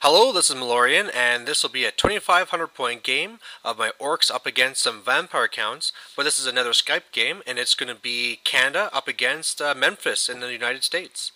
Hello, this is Malorian, and this will be a 2,500 point game of my Orcs up against some vampire counts, but this is another Skype game, and it's going to be Canada up against Memphis in the United States.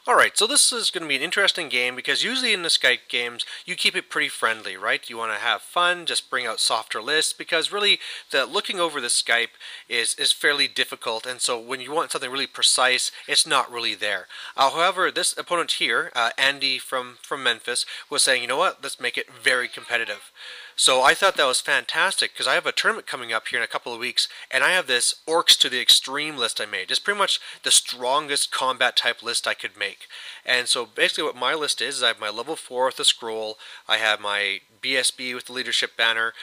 Alright, so this is going to be an interesting game because usually in the Skype games you keep it pretty friendly, right? You want to have fun, just bring out softer lists because really the looking over the Skype is fairly difficult, and so when you want something really precise, it's not really there. However, this opponent here, Andy from Memphis, was saying, you know what, let's make it very competitive. So I thought that was fantastic because I have a tournament coming up here in a couple of weeks, and I have this Orcs to the Extreme list I made. It's pretty much the strongest combat type list I could make. And so basically what my list is I have my level 4 with the scroll, I have my BSB with the leadership banner,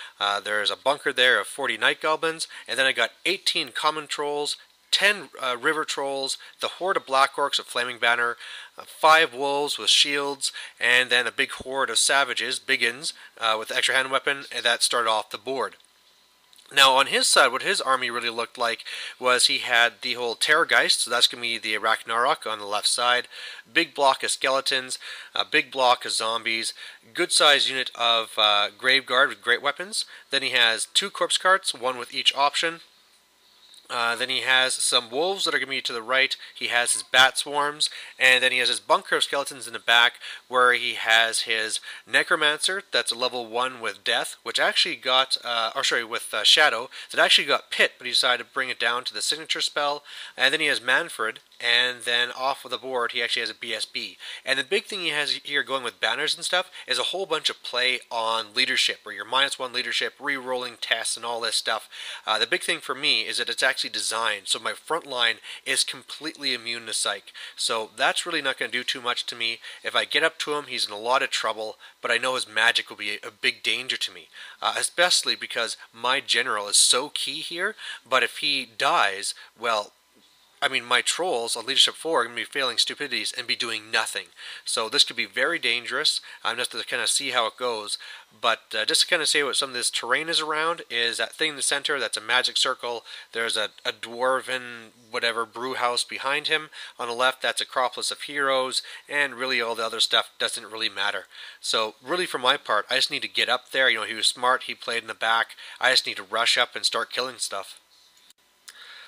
there's a bunker there of 40 Night Goblins, and then I got 18 common trolls, 10 river trolls, the horde of black orcs with flaming banner, 5 wolves with shields, and then a big horde of savages, biggins, with the extra hand weapon, and that started off the board. Now on his side, what his army really looked like was he had the whole Terrorgeist, so that's going to be the Ragnarok on the left side, big block of skeletons, a big block of zombies, good sized unit of Graveguard with great weapons, then he has 2 corpse carts, one with each option. Then he has some wolves that are going to be to the right, he has his bat swarms, and then he has his bunker of skeletons in the back where he has his necromancer, that's a level 1 with death, which actually got, with shadow, that actually got pit, but he decided to bring it down to the signature spell, and then he has Manfred, and then off of the board he actually has a BSB. And the big thing he has here going with banners and stuff is a whole bunch of play on leadership, where you're -1 leadership, re-rolling tests and all this stuff. The big thing for me is that it's actually designed so my front line is completely immune to psych. So that's really not going to do too much to me. If I get up to him, he's in a lot of trouble, but I know his magic will be a big danger to me. Especially because my general is so key here, but if he dies, well, I mean, my trolls on Leadership 4 are going to be failing stupidities and be doing nothing. So this could be very dangerous. I'm just to kind of see how it goes. But just to kind of say what some of this terrain is around is that thing in the center, that's a magic circle. There's a dwarven, whatever, brew house behind him. On the left, that's Acropolis of Heroes. And really all the other stuff doesn't really matter. So really for my part, I just need to get up there. You know, he was smart, he played in the back. I just need to rush up and start killing stuff.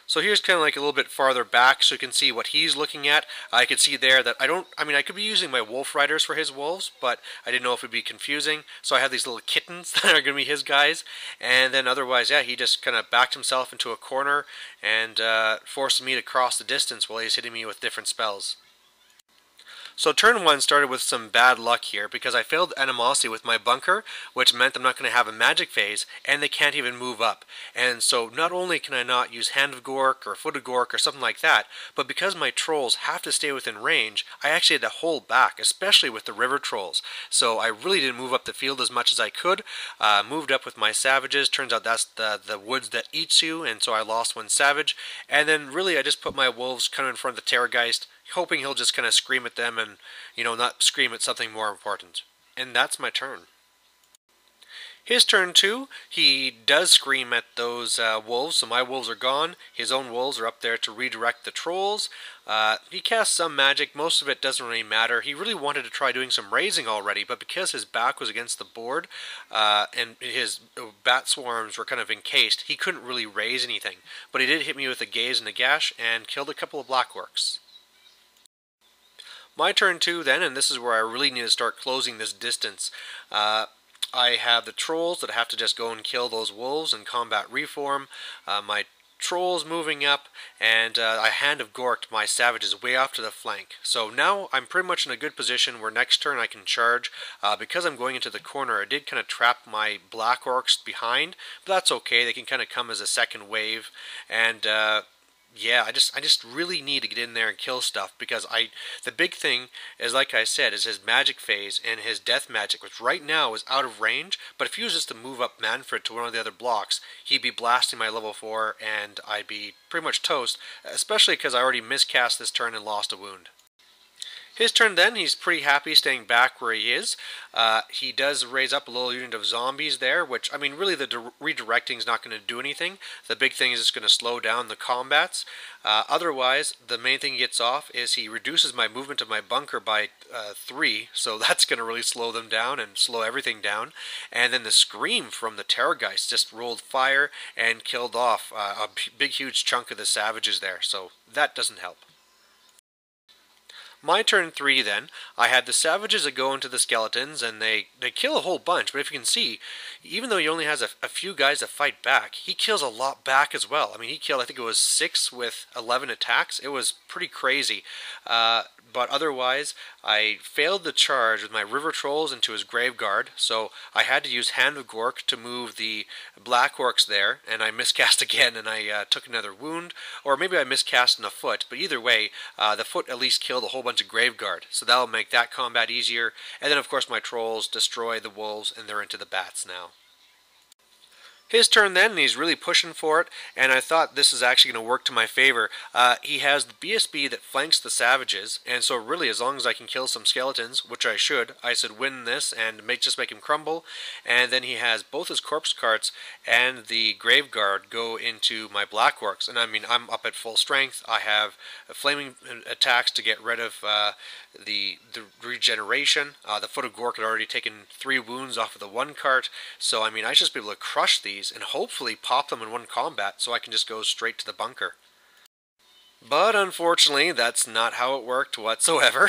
So here's kind of like a little bit farther back so you can see what he's looking at. I could see there that I could be using my wolf riders for his wolves, but I didn't know if it would be confusing. So I have these little kittens that are going to be his guys. And then otherwise, yeah, he just kind of backed himself into a corner and forced me to cross the distance while he's hitting me with different spells. So turn 1 started with some bad luck here because I failed Animosity with my bunker, which meant I'm not going to have a magic phase, and they can't even move up. And so not only can I not use Hand of Gork or Foot of Gork or something like that, but because my trolls have to stay within range, I actually had to hold back, especially with the river trolls. So I really didn't move up the field as much as I could. Moved up with my savages. Turns out that's the woods that eats you, and so I lost 1 savage. And then really I just put my wolves kind of in front of the Terrorgeist, hoping he'll just kind of scream at them and, you know, not scream at something more important. And that's my turn. His turn 2, he does scream at those wolves, so my wolves are gone. His own wolves are up there to redirect the trolls. He casts some magic, most of it doesn't really matter. He really wanted to try doing some raising already, but because his back was against the board and his bat swarms were kind of encased, he couldn't really raise anything. But he did hit me with a gaze and a gash and killed a couple of black orcs. My turn 2 then, and this is where I really need to start closing this distance. I have the trolls that have to just go and kill those wolves and combat reform. My trolls moving up, and I Hand of Gorked my savages way off to the flank. So now I'm pretty much in a good position where next turn I can charge. Because I'm going into the corner, I did kind of trap my black orcs behind, but that's okay. They can kind of come as a second wave, and yeah, I just really need to get in there and kill stuff because the big thing is, like I said, is his magic phase and his death magic, which right now is out of range, but if he was just to move up Manfred to one of the other blocks, he'd be blasting my level 4 and I'd be pretty much toast, especially because I already miscast this turn and lost a wound. His turn then, he's pretty happy staying back where he is. He does raise up a little unit of zombies there, which, I mean, really the redirecting is not going to do anything. The big thing is it's going to slow down the combats. Otherwise, the main thing he gets off is he reduces my movement of my bunker by 3, so that's going to really slow them down and slow everything down. And then the scream from the Terrorgeist just rolled fire and killed off a big huge chunk of the savages there, so that doesn't help. My turn 3 then, I had the savages that go into the skeletons and they kill a whole bunch, but if you can see, even though he only has a few guys that fight back, he kills a lot back as well. I mean, he killed, I think it was 6 with 11 attacks. It was pretty crazy. But otherwise, I failed the charge with my river trolls into his grave guard, so I had to use Hand of Gork to move the black orcs there, and I miscast again, and I took another wound, or maybe I miscast in the foot, but either way, the foot at least killed a whole bunch of grave guard, so that'll make that combat easier, and then of course my trolls destroy the wolves, and they're into the bats now. His turn then, and he's really pushing for it, and I thought this is actually going to work to my favor. He has the BSB that flanks the savages, and so really as long as I can kill some skeletons, which I should win this and just make him crumble. And then he has both his corpse carts and the grave guard go into my black orcs, and I mean I'm up at full strength. I have flaming attacks to get rid of the regeneration. The Foot of Gork had already taken 3 wounds off of the one cart, so I mean I should just be able to crush these and hopefully pop them in one combat so I can just go straight to the bunker. But unfortunately, that's not how it worked whatsoever.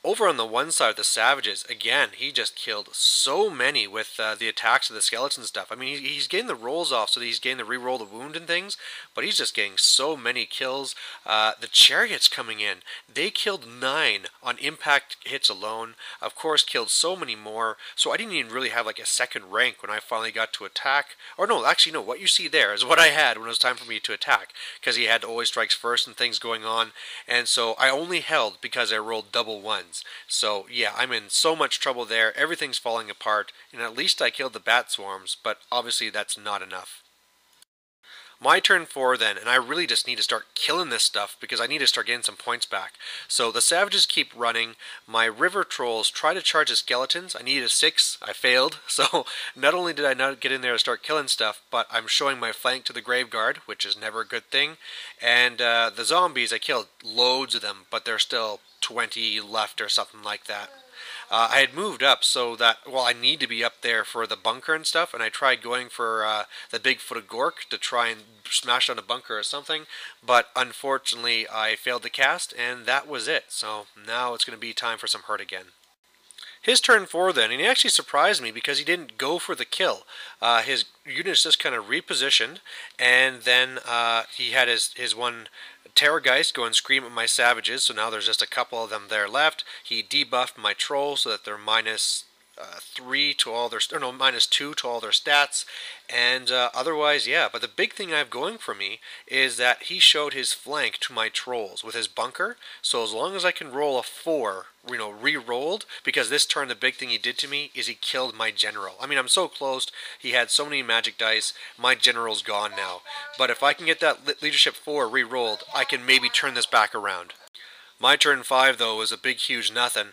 Over on the one side of the savages, again, he just killed so many with the attacks of the skeleton stuff. I mean, he's getting the rolls off, so that he's getting to re-roll the wound and things, but he's just getting so many kills. The chariots coming in, they killed 9 on impact hits alone. Of course, killed so many more, so I didn't even really have like a second rank when I finally got to attack. Or no, actually, no, what you see there is what I had when it was time for me to attack, because he had always strikes first and things going on, and so I only held because I rolled double ones. So yeah, I'm in so much trouble there. Everything's falling apart, and at least I killed the bat swarms, but obviously that's not enough. My turn 4 then, and I really just need to start killing this stuff because I need to start getting some points back. So the savages keep running. My river trolls try to charge the skeletons. I needed a 6. I failed. So not only did I not get in there to start killing stuff, but I'm showing my flank to the grave guard, which is never a good thing. And the zombies, I killed loads of them, but there's still 20 left or something like that. I had moved up so that, well, I need to be up there for the bunker and stuff, and I tried going for the big Foot of Gork to try and smash down a bunker or something, but unfortunately I failed to cast, and that was it. So now it's going to be time for some hurt again. His turn 4 then, and he actually surprised me because he didn't go for the kill. His units just kind of repositioned, and then he had his one Terrorgeist go and scream at my savages, so now there's just a couple of them there left. He debuffed my trolls so that they're minus 3 to all their, or no, minus 2 to all their stats, and otherwise, yeah. But the big thing I have going for me is that he showed his flank to my trolls with his bunker. So as long as I can roll a 4, you know, re-rolled, because this turn the big thing he did to me is he killed my general. I mean, I'm so close. He had so many magic dice. My general's gone now. But if I can get that leadership 4 re-rolled, I can maybe turn this back around. My turn 5, though, was a big, huge nothing.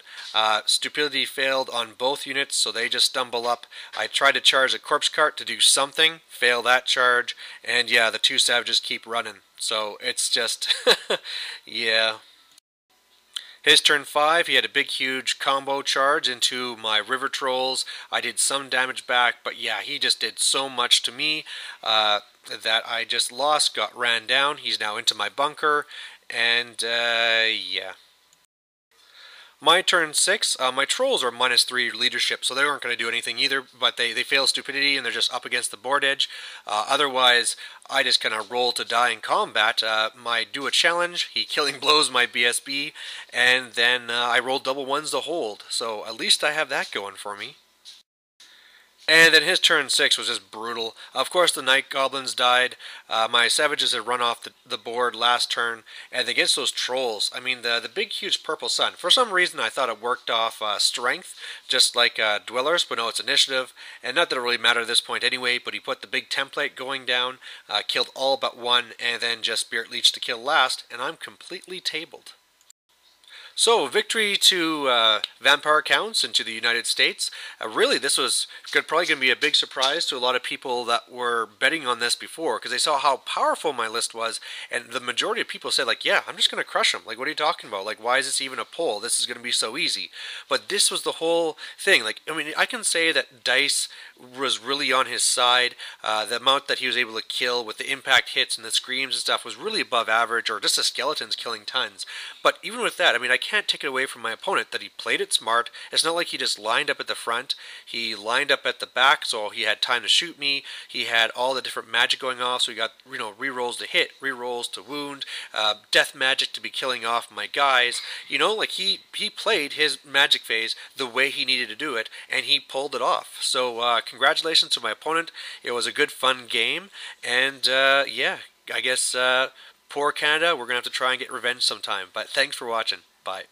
Stupidity failed on both units, so they just stumble up. I tried to charge a corpse cart to do something, fail that charge, and yeah, the 2 savages keep running. So it's just, yeah. His turn 5, he had a big, huge combo charge into my river trolls. I did some damage back, but yeah, he just did so much to me that I just lost, got ran down. He's now into my bunker. And, yeah. My turn 6, my trolls are minus 3 leadership, so they weren't going to do anything either, but they fail stupidity and they're just up against the board edge. Otherwise, I just kind of roll to die in combat. My do a challenge, he killing blows my BSB, and then I roll double ones to hold, so at least I have that going for me. And then his turn 6 was just brutal. Of course, the night goblins died. My savages had run off the board last turn. And against those trolls, I mean, the big, huge purple sun. For some reason, I thought it worked off strength, just like dwellers, but no, it's initiative. And not that it really mattered at this point anyway, but he put the big template going down, killed all but one, and then just Spirit Leech to kill last, and I'm completely tabled. So, victory to Vampire Counts and to the United States. Really, this was probably going to be a big surprise to a lot of people that were betting on this before because they saw how powerful my list was, and the majority of people said, like, yeah, I'm just going to crush him. Like, what are you talking about? Like, why is this even a poll? This is going to be so easy. But this was the whole thing. Like, I mean, I can say that Dice was really on his side. The amount that he was able to kill with the impact hits and the screams and stuff was really above average, or just the skeletons killing tons. But even with that, I mean, I can't take it away from my opponent that he played it smart. It's not like he just lined up at the front. He lined up at the back, so he had time to shoot me. He had all the different magic going off, so he got, rerolls to hit, rerolls to wound, death magic to be killing off my guys. Like he played his magic phase the way he needed to do it, and he pulled it off. So congratulations to my opponent. It was a good, fun game, and yeah, I guess poor Canada, we're going to have to try and get revenge sometime. But thanks for watching. Bye.